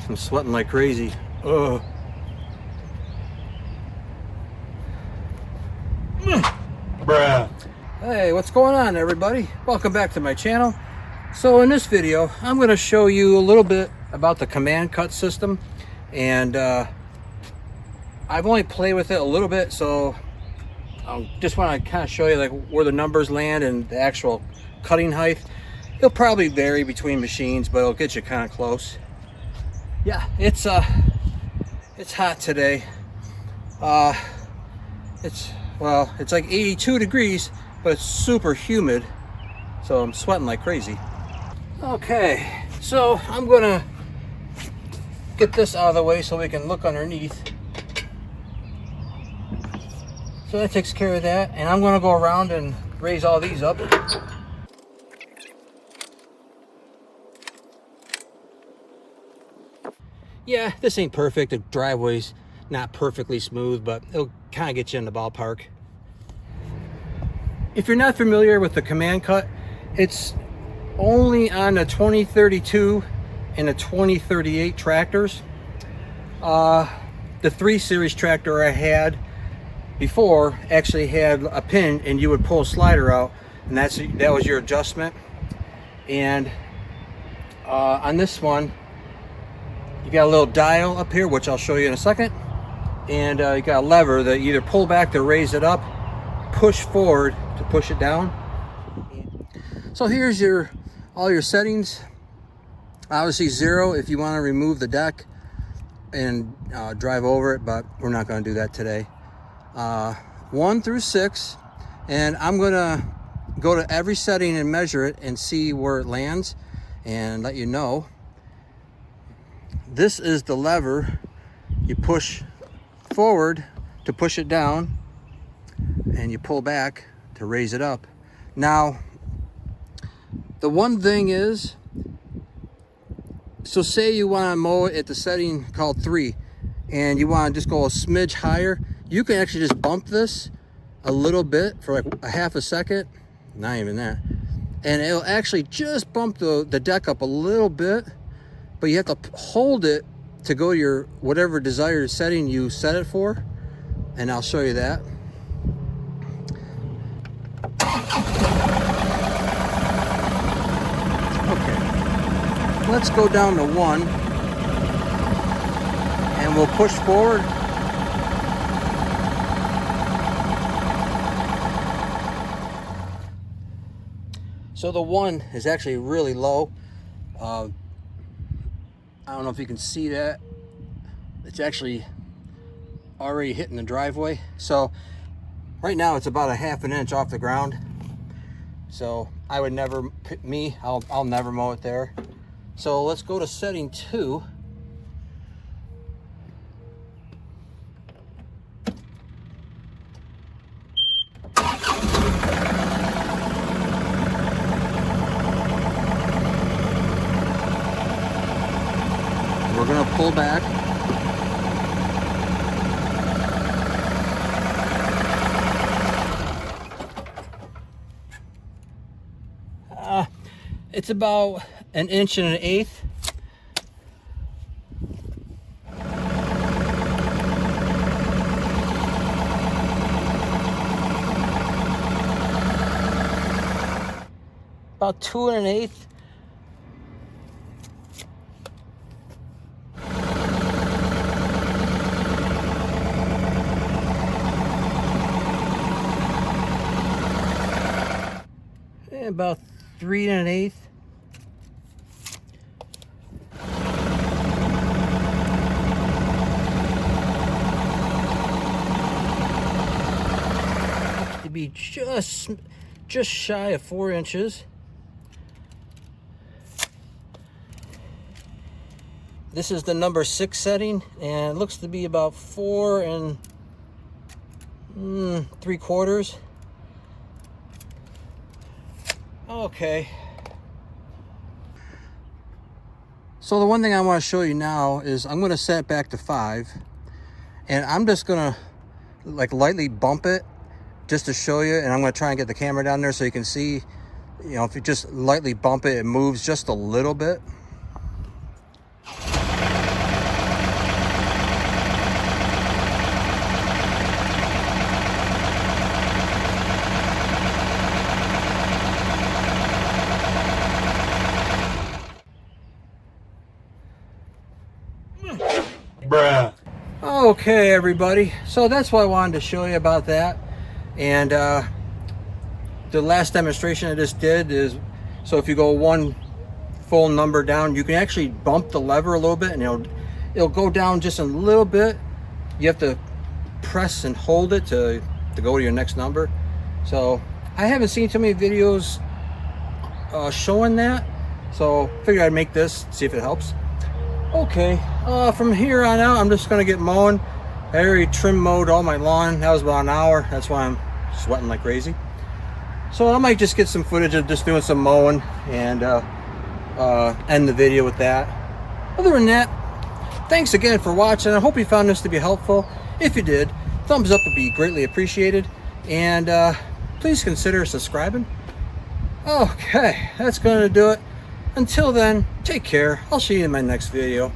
I'm sweating like crazy. Ugh. Bruh. Hey, what's going on, everybody? Welcome back to my channel. So in this video, I'm going to show you a little bit about the command cut system, and I've only played with it a little bit, so I just want to kind of show you like where the numbers land and the actual cutting height. It'll probably vary between machines, but it'll get you kind of close. Yeah, it's hot today. It's like 82 degrees, but it's super humid, so I'm sweating like crazy. Okay, so I'm gonna get this out of the way so we can look underneath. So that takes care of that, and I'm gonna go around and raise all these up. Yeah, this ain't perfect. The driveway's not perfectly smooth, but it'll kind of get you in the ballpark. If you're not familiar with the command cut, it's only on the 2032 and the 2038 tractors. The 3 Series tractor I had before actually had a pin, and you would pull a slider out, and that was your adjustment. And on this one, you got a little dial up here, which I'll show you in a second, and you got a lever that you either pull back to raise it up, push forward to push it down. So here's all your settings. Obviously 0 if you want to remove the deck and drive over it, but we're not going to do that today. 1 through 6, and I'm going to go to every setting and measure it and see where it lands and let you know. This is the lever you push forward to push it down, and you pull back to raise it up. Now, the one thing is, so say you want to mow it at the setting called 3, and you want to just go a smidge higher, you can actually just bump this a little bit for like a half a second, not even that, and it'll actually just bump the deck up a little bit. But you have to hold it to go to your whatever desired setting you set it for, and I'll show you that. Okay, let's go down to 1, and we'll push forward. So the 1 is actually really low. I don't know if you can see that. It's actually already hitting the driveway. So right now it's about a ½ inch off the ground. So I would never, I'll never mow it there. So let's go to setting 2. We're going to pull back. It's about 1 1/8 inches. About 2 1/8. About 3 1/8. To be just shy of 4 inches. This is the number 6 setting, and it looks to be about 4 3/4. Okay. So the one thing I want to show you now is I'm going to set it back to 5, and I'm just going to like lightly bump it just to show you, and I'm going to try and get the camera down there so you can see, you know, if you just lightly bump it, it moves just a little bit. Okay, everybody, so that's what I wanted to show you about that. And the last demonstration I just did is, so if you go one full number down, you can actually bump the lever a little bit and it'll go down just a little bit. You have to press and hold it to go to your next number. So I haven't seen too many videos showing that, so figured I'd make this, see if it helps. Okay, from here on out, I'm just gonna get mowing. I already trim mowed all my lawn. That was about an hour. That's why I'm sweating like crazy. So I might just get some footage of just doing some mowing and end the video with that. Other than that, thanks again for watching. I hope you found this to be helpful. If you did, thumbs up would be greatly appreciated. And please consider subscribing. Okay, that's gonna do it. Until then, take care. I'll see you in my next video.